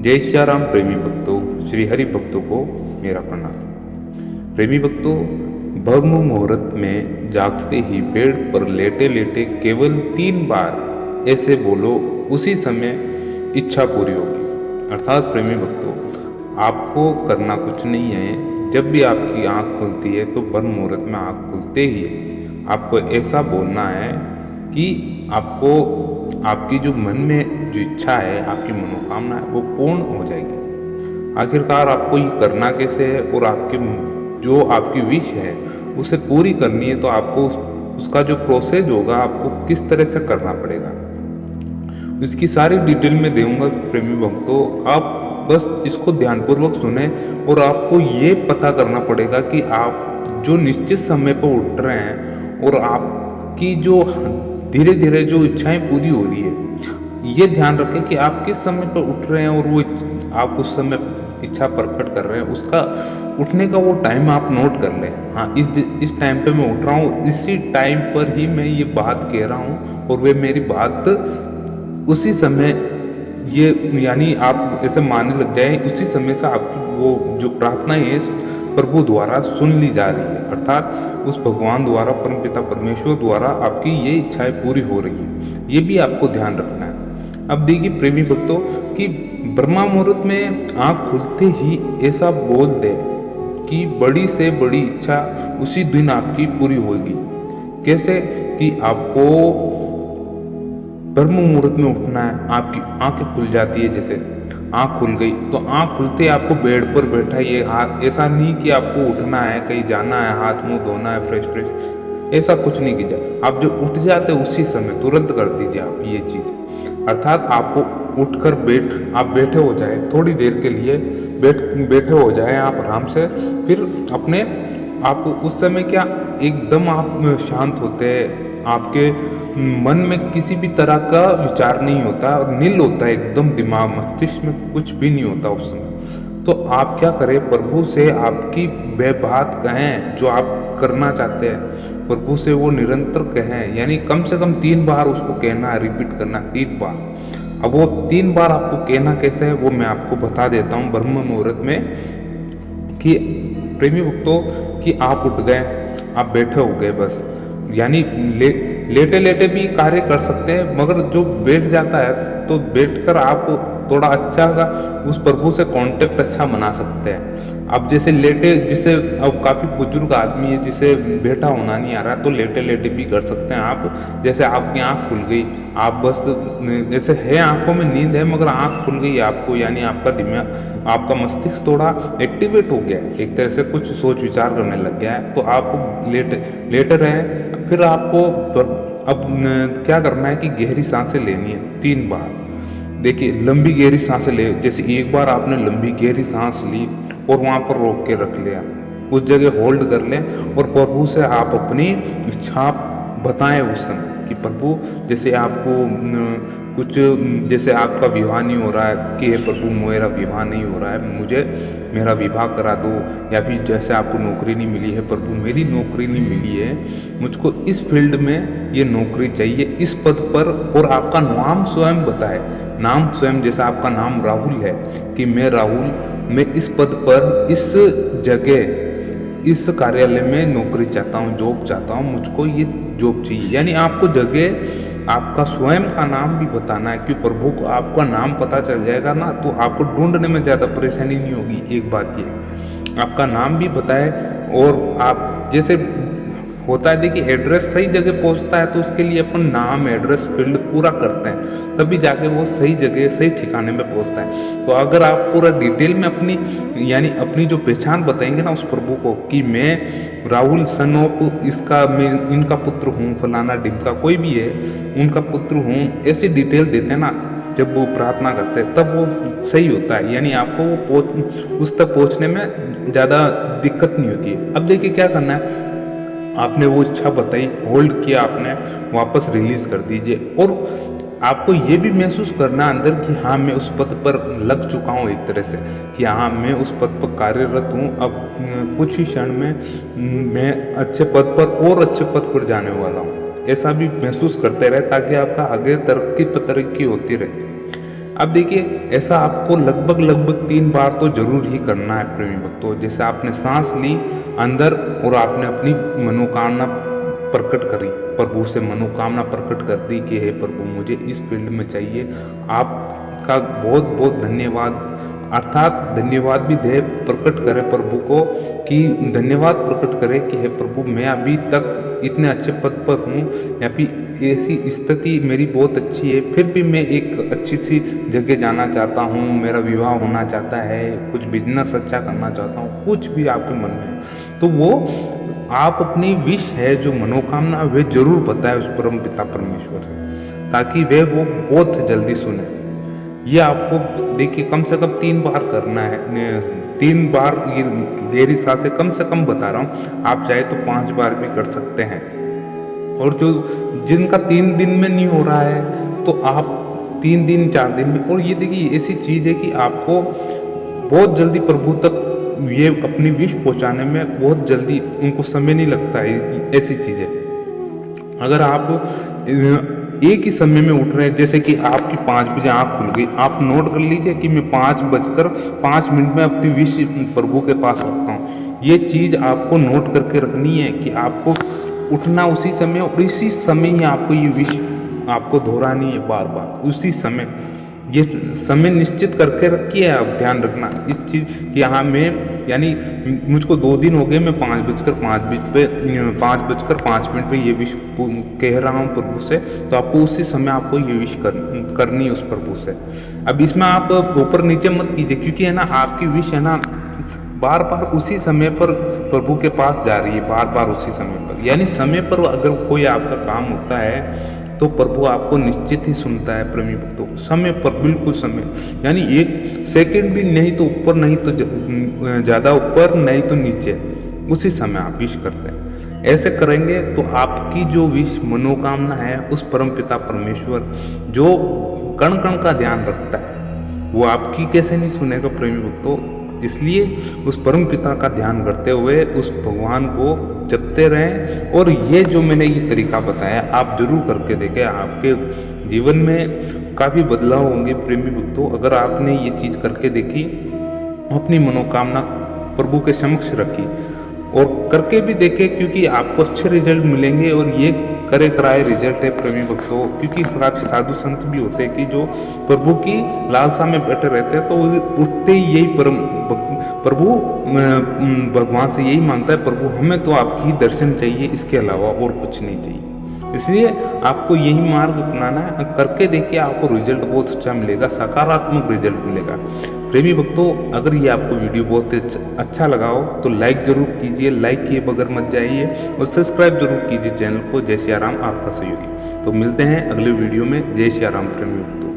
जय सिया राम प्रेमी भक्तों, श्री हरि भक्तों को मेरा प्रणाम। प्रेमी भक्तों, ब्रह्म मुहूर्त में जागते ही बेड पर लेटे लेटे केवल 3 बार ऐसे बोलो, उसी समय इच्छा पूरी होगी। अर्थात प्रेमी भक्तों, आपको करना कुछ नहीं है। जब भी आपकी आंख खुलती है तो ब्रह्म मुहूर्त में आंख खुलते ही आपको ऐसा बोलना है कि आपको आपकी जो मन में जो इच्छा है, आपकी मनोकामना है, वो पूर्ण हो जाएगी। आखिरकार आपको ये करना कैसे है और आपके जो आपकी विश है उसे पूरी करनी है तो आपको उसका जो प्रोसेस होगा आपको किस तरह से करना पड़ेगा, इसकी सारी डिटेल में दूंगा प्रेमी भक्तों। आप बस इसको ध्यानपूर्वक सुने और आपको ये पता करना पड़ेगा कि आप जो निश्चित समय पर उठ रहे हैं और आपकी जो धीरे धीरे जो इच्छाएं पूरी हो रही है, ये ध्यान रखें कि आप किस समय पर उठ रहे हैं और वो आप उस समय इच्छा प्रकट कर रहे हैं, उसका उठने का वो टाइम आप नोट कर लें। हाँ, इस टाइम पे मैं उठ रहा हूँ, इसी टाइम पर ही मैं ये बात कह रहा हूँ और वे मेरी बात उसी समय ये यानी आप ऐसे मानने लग जाए उसी समय से आपकी वो जो प्रार्थना है प्रभु द्वारा सुन ली जा रही है, अर्थात उस भगवान द्वारा, परमपिता परमेश्वर द्वारा आपकी ये इच्छाएं पूरी हो रही है। ये भी आपको ध्यान रखना है। अब देखिए प्रेमी भक्तों कि ब्रह्मा मुहूर्त में आँख खुलते ही ऐसा बोल दे कि बड़ी से बड़ी इच्छा उसी दिन आपकी पूरी होगी। कैसे कि आपको ब्रह्म मुहूर्त में उठना है, आपकी आंखें खुल जाती है। जैसे आंख खुल गई तो आंख खुलते आपको बेड पर बैठा ये हाथ, ऐसा नहीं कि आपको उठना है, कहीं जाना है, हाथ मुंह धोना है, फ्रेश फ्रेश, ऐसा कुछ नहीं कीजिए। आप जो उठ जाते उसी समय तुरंत कर दीजिए आप ये चीज़। अर्थात आपको उठकर आप बैठे हो जाए, थोड़ी देर के लिए बैठे हो जाए आप आराम से। फिर अपने आप उस समय क्या एकदम आप शांत होते हैं, आपके मन में किसी भी तरह का विचार नहीं होता, नील होता है एकदम, दिमाग मस्तिष्क में कुछ भी नहीं होता उस समय। तो आप क्या करें, प्रभु से आपकी वह बात कहें जो आप करना चाहते हैं, प्रभु से वो निरंतर कहें, यानी कम से कम 3 बार उसको कहना है, रिपीट करना 3 बार। अब वो 3 बार आपको कहना कैसे है वो मैं आपको बता देता हूँ ब्रह्म मुहूर्त में। कि प्रेमी भक्तों कि आप उठ गए, आप बैठे हो गए बस, यानी लेटे लेटे भी कार्य कर सकते हैं, मगर जो बैठ जाता है तो बैठकर आप थोड़ा अच्छा सा उस प्रभु से कांटेक्ट अच्छा बना सकते हैं। अब जैसे लेटे, जिसे अब काफ़ी बुजुर्ग आदमी है जिसे बैठा होना नहीं आ रहा, तो लेटे लेटे भी कर सकते हैं आप। जैसे आपकी आँख खुल गई, आप बस जैसे है आँखों में नींद है मगर आँख खुल गई आपको, यानी आपका दिमाग, आपका मस्तिष्क थोड़ा एक्टिवेट हो गया है, एक तरह से कुछ सोच विचार करने लग गया है, तो आप लेटे रहें। फिर आपको अब क्या करना है कि गहरी सांसें लेनी है 3 बार। देखिए लंबी गहरी सांसें ले, जैसे एक बार आपने लंबी गहरी सांस ली और वहाँ पर रोक के रख लिया, उस जगह होल्ड कर लें और प्रभु से आप अपनी इच्छा बताएं उस समय कि प्रभु, जैसे आपको कुछ, जैसे आपका विवाह नहीं हो रहा है कि हे प्रभु मेरा विवाह नहीं हो रहा है, मुझे मेरा विवाह करा दो। या फिर जैसे आपको नौकरी नहीं मिली है, प्रभु मेरी नौकरी नहीं मिली है, मुझको इस फील्ड में ये नौकरी चाहिए, इस पद पर, और आपका नाम स्वयं बताए, नाम स्वयं, जैसे आपका नाम राहुल है कि मैं राहुल, मैं इस पद पर, इस जगह, इस कार्यालय में नौकरी चाहता हूँ, जॉब चाहता हूँ, मुझको ये जॉब चाहिए। यानी आपको जगह आपका स्वयं का नाम भी बताना है कि प्रभु को आपका नाम पता चल जाएगा ना, तो आपको ढूंढने में ज़्यादा परेशानी नहीं होगी। एक बात ये आपका नाम भी बताए, और आप जैसे होता है देखिए एड्रेस सही जगह पहुंचता है तो उसके लिए अपन नाम एड्रेस फील्ड पूरा करते हैं, तभी जाके वो सही जगह सही ठिकाने में पहुंचता है। तो अगर आप पूरा डिटेल में अपनी, यानी अपनी जो पहचान बताएंगे ना उस प्रभु को कि मैं राहुल सन ऑफ इसका, मैं इनका पुत्र हूँ, फलाना डिमका कोई भी है उनका पुत्र हूँ, ऐसी डिटेल देते हैं ना जब वो प्रार्थना करते हैं तब वो सही होता है, यानी आपको वो उस तक पहुँचने में ज़्यादा दिक्कत नहीं होती है। अब देखिए क्या करना है, आपने वो इच्छा बताई, होल्ड किया आपने, वापस रिलीज कर दीजिए। और आपको ये भी महसूस करना अंदर कि हाँ मैं उस पद पर लग चुका हूँ, एक तरह से कि हाँ मैं उस पद पर कार्यरत हूँ, अब कुछ ही क्षण में मैं अच्छे पद पर और अच्छे पद पर जाने वाला हूँ। ऐसा भी महसूस करते रहे ताकि आपका आगे तरक्की पर तरक्की होती रहे। अब देखिए ऐसा आपको लगभग 3 बार तो जरूर ही करना है प्रेमी भक्तों। जैसे आपने सांस ली अंदर और आपने अपनी मनोकामना प्रकट करी, प्रभु से मनोकामना प्रकट कर दी कि हे प्रभु मुझे इस फील्ड में चाहिए, आपका बहुत बहुत धन्यवाद। अर्थात धन्यवाद भी दे, प्रकट करे प्रभु को कि धन्यवाद प्रकट करे कि हे प्रभु मैं अभी तक इतने अच्छे पद पर हूँ या फिर ऐसी स्थिति मेरी बहुत अच्छी है, फिर भी मैं एक अच्छी सी जगह जाना चाहता हूँ, मेरा विवाह होना चाहता है, कुछ बिजनेस अच्छा करना चाहता हूँ, कुछ भी आपके मन में है तो वो आप अपनी विश है जो मनोकामना वे जरूर बताए उस परम पिता परमेश्वर से, ताकि वे वो बहुत जल्दी सुने। ये आपको देखिए कम से कम 3 बार करना है, 3 बार ये गहरी सांसें कम से कम बता रहा हूँ, आप चाहे तो 5 बार भी कर सकते हैं। और जो जिनका 3 दिन में नहीं हो रहा है तो आप 3 दिन 4 दिन में, और ये देखिए ऐसी चीज़ है कि आपको बहुत जल्दी प्रभु तक ये अपनी विश पहुंचाने में बहुत जल्दी उनको समय नहीं लगता है। ऐसी चीज़ें अगर आप एक ही समय में उठ रहे हैं, जैसे कि आपकी 5 बजे आँख खुल गई, आप नोट कर लीजिए कि मैं 5:05 में अपनी विश प्रभु के पास रखता हूँ। ये चीज़ आपको नोट करके रखनी है कि आपको उठना उसी समय और इसी समय ही आपको ये विश आपको दोहरानी है बार बार उसी समय। ये समय निश्चित करके रखिए, आप ध्यान रखना इस चीज़ कि हाँ मैं यानी मुझको 2 दिन हो गए मैं 5:05 पे ये विश कह रहा हूँ प्रभु से, तो आपको उसी समय आपको ये विश करनी है उस प्रभु से। अब इसमें आप ऊपर नीचे मत कीजिए, क्योंकि है ना आपकी विश है ना बार बार उसी समय पर प्रभु के पास जा रही है, बार बार उसी समय पर। यानी समय पर अगर कोई आपका काम होता है तो प्रभु आपको निश्चित ही सुनता है प्रेमी भक्तों, समय पर, बिल्कुल समय। यानी 1 सेकंड भी नहीं तो ऊपर, नहीं तो ज़्यादा ऊपर, नहीं तो नीचे, उसी समय आप विश करते हैं। ऐसे करेंगे तो आपकी जो विश मनोकामना है उस परम पिता परमेश्वर जो कण कण का ध्यान रखता है वो आपकी कैसे नहीं सुनेगा प्रेमी भक्तों। इसलिए उस परम पिता का ध्यान करते हुए उस भगवान को जपते रहें। और ये जो मैंने ये तरीका बताया आप जरूर करके देखें, आपके जीवन में काफ़ी बदलाव होंगे प्रेमी भक्तों। अगर आपने ये चीज़ करके देखी, अपनी मनोकामना प्रभु के समक्ष रखी और करके भी देखे, क्योंकि आपको अच्छे रिजल्ट मिलेंगे। और ये करे कराए रिजल्ट है प्रेमी भक्तों, क्योंकि काफ़ी साधु संत भी होते हैं कि जो प्रभु की लालसा में बैठे रहते हैं, तो उठते ही यही प्रभु भगवान से यही मांगता है, प्रभु हमें तो आपकी ही दर्शन चाहिए, इसके अलावा और कुछ नहीं चाहिए। इसलिए आपको यही मार्ग अपनाना है, करके देखिए आपको रिजल्ट बहुत अच्छा मिलेगा, सकारात्मक रिजल्ट मिलेगा। प्रेमी भक्तों अगर ये आपको वीडियो बहुत अच्छा लगा हो तो लाइक जरूर कीजिए, लाइक किए बगैर मत जाइए, और सब्सक्राइब जरूर कीजिए चैनल को। जय सिया राम आपका सहयोगी। तो मिलते हैं अगले वीडियो में। जय सिया राम प्रेमी भक्तों।